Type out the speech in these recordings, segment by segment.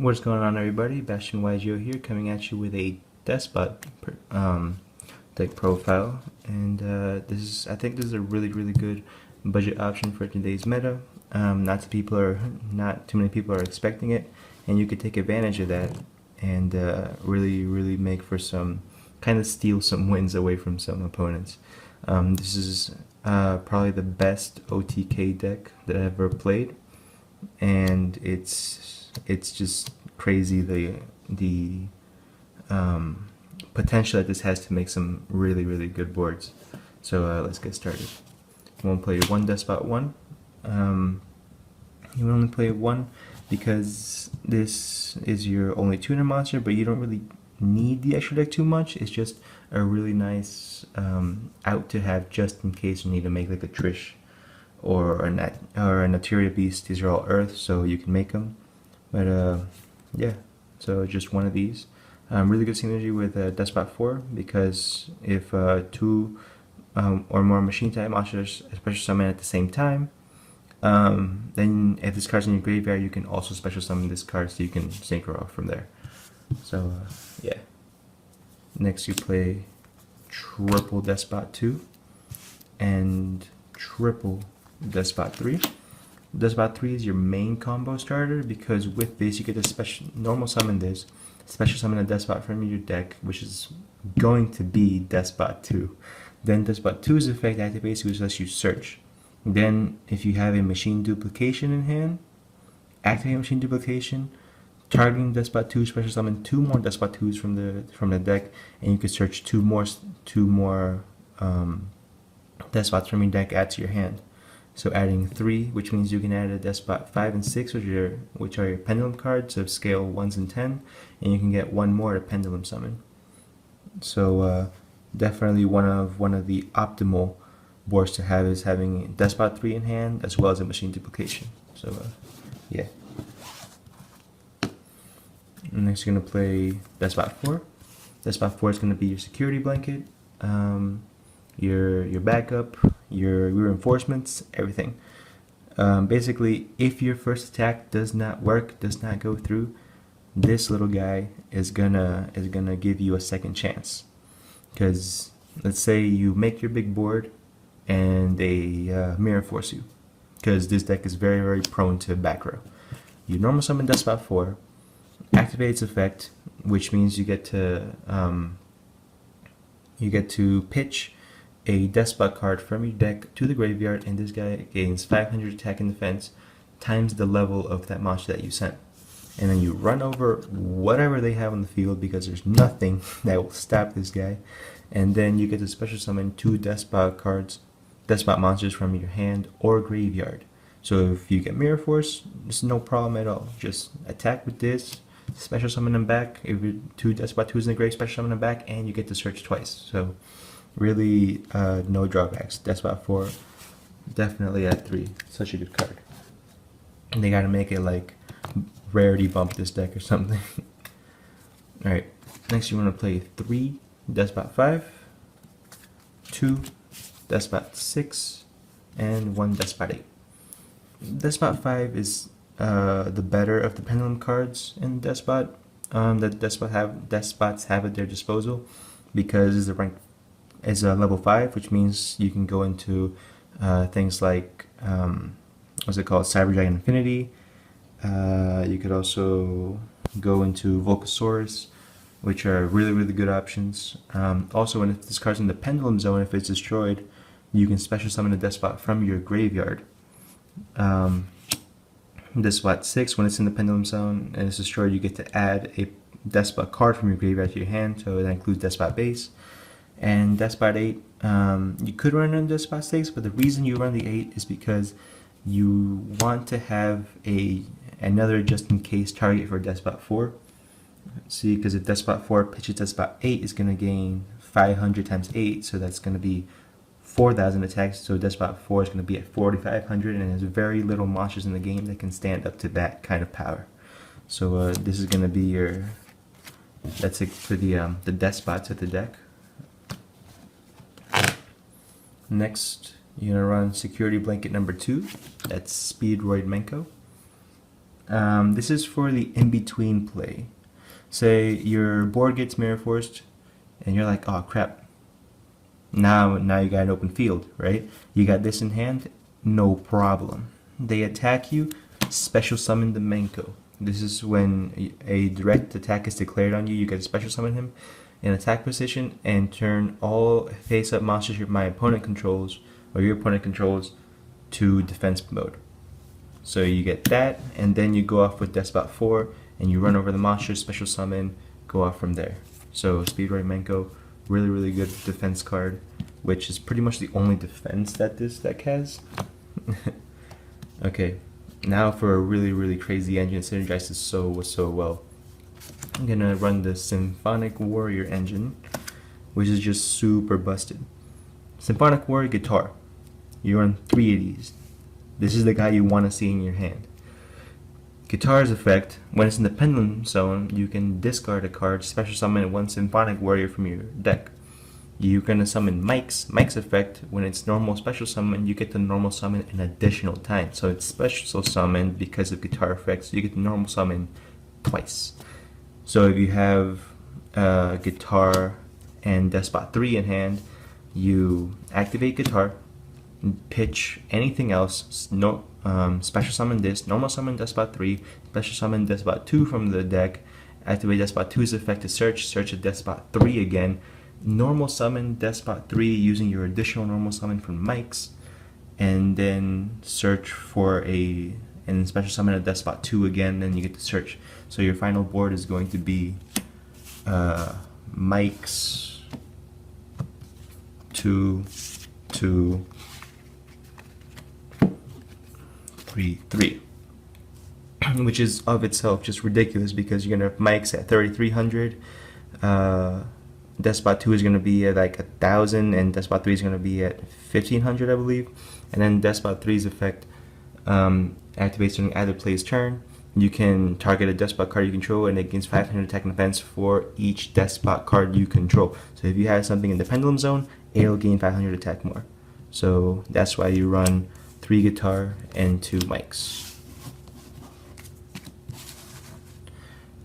What's going on, everybody? Bastion YGO here, coming at you with a Deskbot deck profile, and I think this is a really good budget option for today's meta. Not too many people are expecting it, and you could take advantage of that and really make for some kind of steal some wins away from some opponents. This is probably the best OTK deck that I've ever played, and it's just crazy the potential that this has to make some really good boards. So let's get started. You won't play one Deskbot 1. You will only play one because this is your only tuner monster, but you don't really need the extra deck too much. It's just a really nice out to have just in case you need to make like a Trish or a Nateria Beast. These are all Earth, so you can make them. But yeah, so just one of these. Really good synergy with Deskbot 4, because if two or more machine type monsters special summon at the same time, then if this card's in your graveyard, you can also special summon this card, so you can synchro off from there. So yeah. Next you play triple Deskbot 2 and triple Deskbot 3. Deskbot 3 is your main combo starter, because with this you get to normal summon this, special summon a Deskbot from your deck, which is going to be Deskbot 2. Then Deskbot 2's effect activates, which lets you search. Then if you have a machine duplication in hand, activate machine duplication, targeting Deskbot 2, special summon 2 more Deskbot 2s from the deck, and you can search two more Deskbots from your deck, add to your hand. So adding 3, which means you can add a Deskbot 5 and 6, which are your pendulum cards of scale 1s and 10, and you can get one more to pendulum summon. So definitely one of the optimal boards to have is having Deskbot 3 in hand as well as a machine duplication. So yeah. Next you're gonna play Deskbot 4. Deskbot 4 is gonna be your security blanket, your backup, your reinforcements, everything. Basically, if your first attack does not work, does not go through, this little guy is gonna give you a second chance. Because let's say you make your big board and they mirror force you, because this deck is very prone to back row. You normal summon Deskbot 4, activate its effect, which means you get to pitch a Deskbot card from your deck to the graveyard, and this guy gains 500 attack and defense times the level of that monster that you sent. And then you run over whatever they have on the field, because there's nothing that will stop this guy. And then you get to special summon 2 Deskbot monsters from your hand or graveyard. So if you get Mirror Force, it's no problem at all. Just attack with this, special summon them back. If you're 2 Deskbot 2s in the grave, special summon them back, and you get to search twice. So really no drawbacks. Deskbot 4 definitely at 3. Such a good card. And they gotta make it like rarity bump this deck or something. Alright, next you want to play 3 Deskbot 5, 2 Deskbot 6, and 1 Deskbot 8. Deskbot 5 is the better of the pendulum cards in Deskbot that Deskbots have at their disposal, because it's a level 5, which means you can go into things like what's it called, Cyber Dragon Infinity. You could also go into Volcasaurus, which are really good options. Also, when this card's in the pendulum zone, if it's destroyed, you can special summon a Deskbot from your graveyard. Deskbot 6, when it's in the pendulum zone and it's destroyed, you get to add a Deskbot card from your graveyard to your hand, so that includes Deskbot base. And Deskbot 8, you could run on Deskbot 6, but the reason you run the 8 is because you want to have another just-in-case target for Deskbot 4. See, because if Deskbot 4 pitches Deskbot 8, is going to gain 500 times 8, so that's going to be 4,000 attacks, so Deskbot 4 is going to be at 4,500, and there's very little monsters in the game that can stand up to that kind of power. So this is going to be that's it for the Deskbots of the deck. Next, you're going to run Security Blanket number 2, that's Speedroid Menko. This is for the in-between play. Say your board gets mirror forced, and you're like, oh crap. Now you got an open field, right? You got this in hand, no problem. They attack you, special summon the Menko. This is when a direct attack is declared on you. You get to special summon him in attack position and turn all face-up monsters my opponent controls or your opponent controls to defense mode. So you get that, and then you go off with Deskbot 4, and you run over the monsters, special summon, go off from there. So Speedrun Menko, really good defense card, which is pretty much the only defense that this deck has. Okay, now for a really crazy engine, synergizes so well. I'm gonna run the Symphonic Warrior engine, which is just super busted. Symphonic Warrior guitar. You run 3 of these. This is the guy you want to see in your hand. Guitar's effect, when it's in the pendulum zone, you can discard a card, special summon one Symphonic Warrior from your deck. You're going to summon Mike's effect, when it's normal special summon, you get the normal summon an additional time. So it's special summon because of guitar effects, you get the normal summon twice. So if you have guitar and Deskbot 3 in hand, you activate guitar, pitch anything else, no, special summon this, normal summon Deskbot 3, special summon Deskbot 2 from the deck, activate Deskbot 2's effect to search a Deskbot 3 again, normal summon Deskbot 3 using your additional normal summon from Mike's, and then search for and special summon a Deskbot 2 again, then you get to search. So your final board is going to be Mike's 2, 2, 3, which is of itself just ridiculous because you're gonna have Mike's at 3,300, Deskbot 2 is gonna be at like 1,000, and Deskbot 3 is gonna be at 1,500, I believe. And then Deskbot 3's effect activates during either player's turn. You can target a Deskbot card you control, and it gains 500 attack and defense for each Deskbot card you control. So if you have something in the pendulum zone, it'll gain 500 attack more. So that's why you run 3 guitar and 2 mics.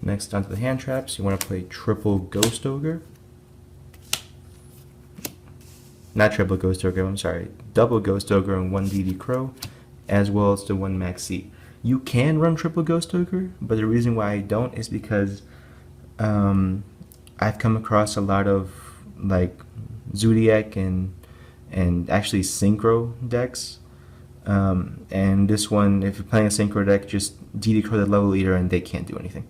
Next, onto the hand traps. You want to play triple Ghost Ogre. Not triple Ghost Ogre, I'm sorry. Double Ghost Ogre and 1 DD Crow, as well as the 1 Maxi. You can run triple Ghost Ogre, but the reason why I don't is because I've come across a lot of like Zodiac and actually Synchro decks. And this one, if you're playing a Synchro deck, just DD Crow the level leader and they can't do anything.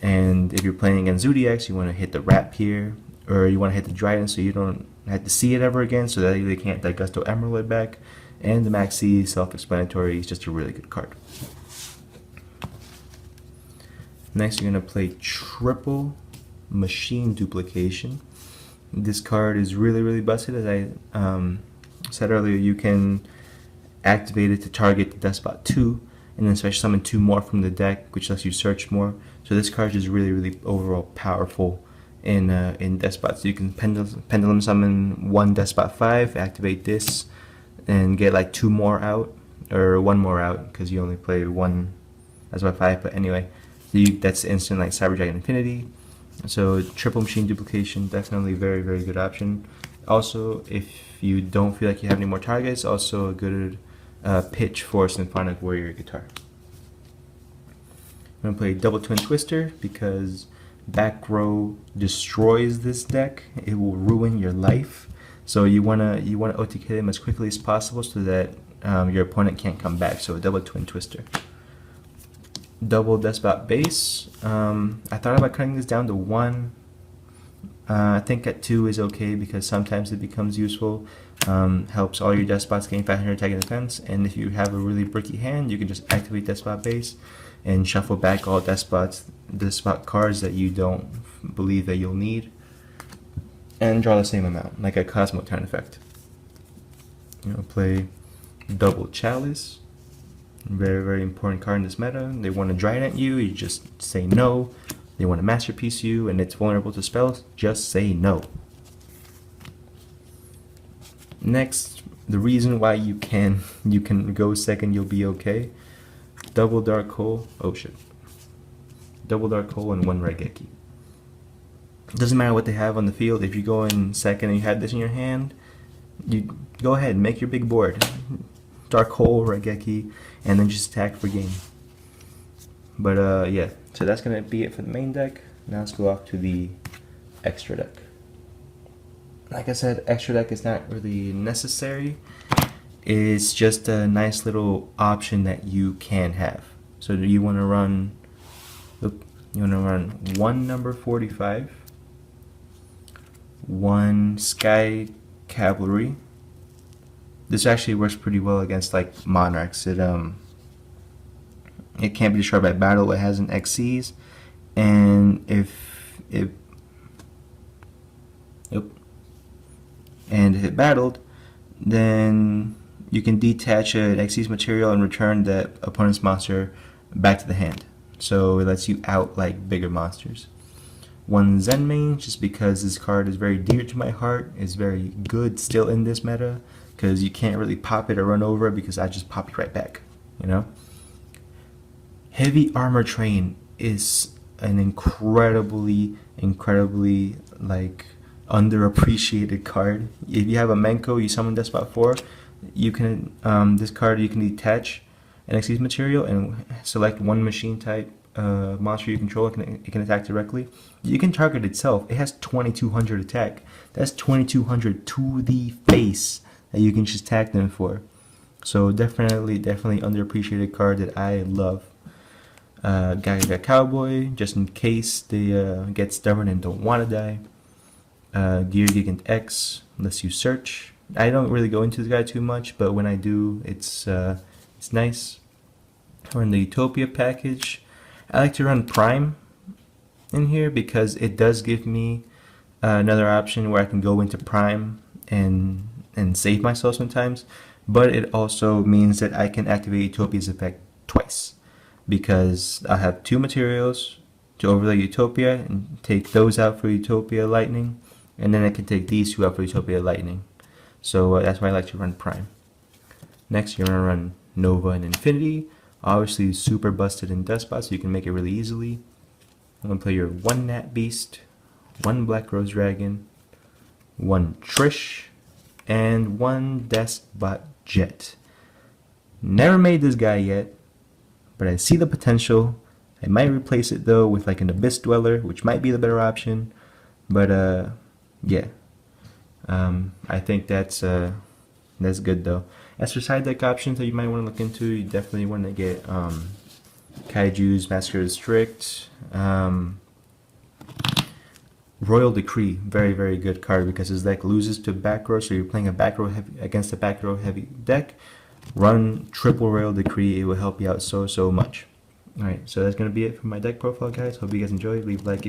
And if you're playing against Zodiacs, you want to hit the Rap here, or you want to hit the Dryden so you don't have to see it ever again, so that they can't like Gusto Emerald it back. And the Maxi, self-explanatory, is just a really good card. Next, you're going to play triple Machine Duplication. This card is really busted. As I said earlier, you can activate it to target the Deskbot 2, and then special summon 2 more from the deck, which lets you search more. So this card is really overall powerful in Deskbot. So you can pendulum summon 1 Deskbot 5, activate this, and get like 2 more out, or 1 more out, because you only play 1 Deskbot 5, but anyway, so that's instant like Cyber Dragon Infinity. So triple Machine Duplication, definitely very good option. Also, if you don't feel like you have any more targets, also a good pitch for Symphonic Warrior guitar. I'm going to play Double Twin Twister because back row destroys this deck. It will ruin your life. So you wanna OTK them as quickly as possible so that your opponent can't come back. So a Double Twin Twister. Double Deskbot Base. I thought about cutting this down to 1. I think at 2 is okay because sometimes it becomes useful. Helps all your Deskbots gain 500 attack and defense, and if you have a really bricky hand, you can just activate Deskbot Base and shuffle back all Deskbot cards that you don't believe that you'll need, and draw the same amount, like a Cosmo Turn effect. Play Double Chalice. Very important card in this meta. They want to dry at you, you just say no. They want to masterpiece you, and it's vulnerable to spells, just say no. Next, the reason why you can go second, you'll be okay. double dark hole. Oh shit. Double dark hole and one Raigeki. Doesn't matter what they have on the field. If you go in second and you have this in your hand, you go ahead, make your big board. Dark hole, Raigeki, and then just attack for game. But yeah, so that's gonna be it for the main deck. Now let's go off to the extra deck. Like I said, extra deck is not really necessary. It's just a nice little option that you can have. So do you want to run? You want to run one number 45, one Sky Cavalry. This actually works pretty well against like Monarchs. It can't be destroyed by battle. It has an XCs, and if it battled, then you can detach an XCs material and return the opponent's monster back to the hand. So it lets you out like bigger monsters. One Zen main, just because this card is very dear to my heart, is very good still in this meta, because you can't really pop it or run over it because I just pop you right back, you know? Heavy Armor Train is an incredibly like underappreciated card. If you have a Menko, you summon Deskbot 4, you can this card you can detach an XC's material and select one machine type monster you control. It can attack directly. You can target itself. It has 2200 attack. That's 2200 to the face that you can just attack them for. So definitely underappreciated card that I love. Gaga Cowboy, just in case they get stubborn and don't want to die. Gear Gigant X lets you search. I don't really go into this guy too much, but when I do, it's nice. We're in the Utopia package. I like to run Prime in here because it does give me another option where I can go into Prime and save myself sometimes, but it also means that I can activate Utopia's effect twice, because I have two materials to overlay Utopia and take those out for Utopia Lightning, and then I can take these two out for Utopia Lightning. So that's why I like to run Prime. Next, you're going to run Nova and Infinity. Obviously super busted in Deskbot, so you can make it really easily. I'm going to play your one Nat Beast, one Black Rose Dragon, one Trish, and one Deskbot Jet. Never made this guy yet, but I see the potential. I might replace it though with like an Abyss Dweller, which might be the better option. But yeah, I think that's good though. As for side deck options that you might want to look into, you definitely want to get Kaiju's Massacre Strict. Royal Decree, very good card because his deck loses to back row, so you're playing a back row heavy against a back row heavy deck. Run triple Royal Decree, it will help you out so much. Alright, so that's going to be it for my deck profile, guys. Hope you guys enjoyed. Leave a like.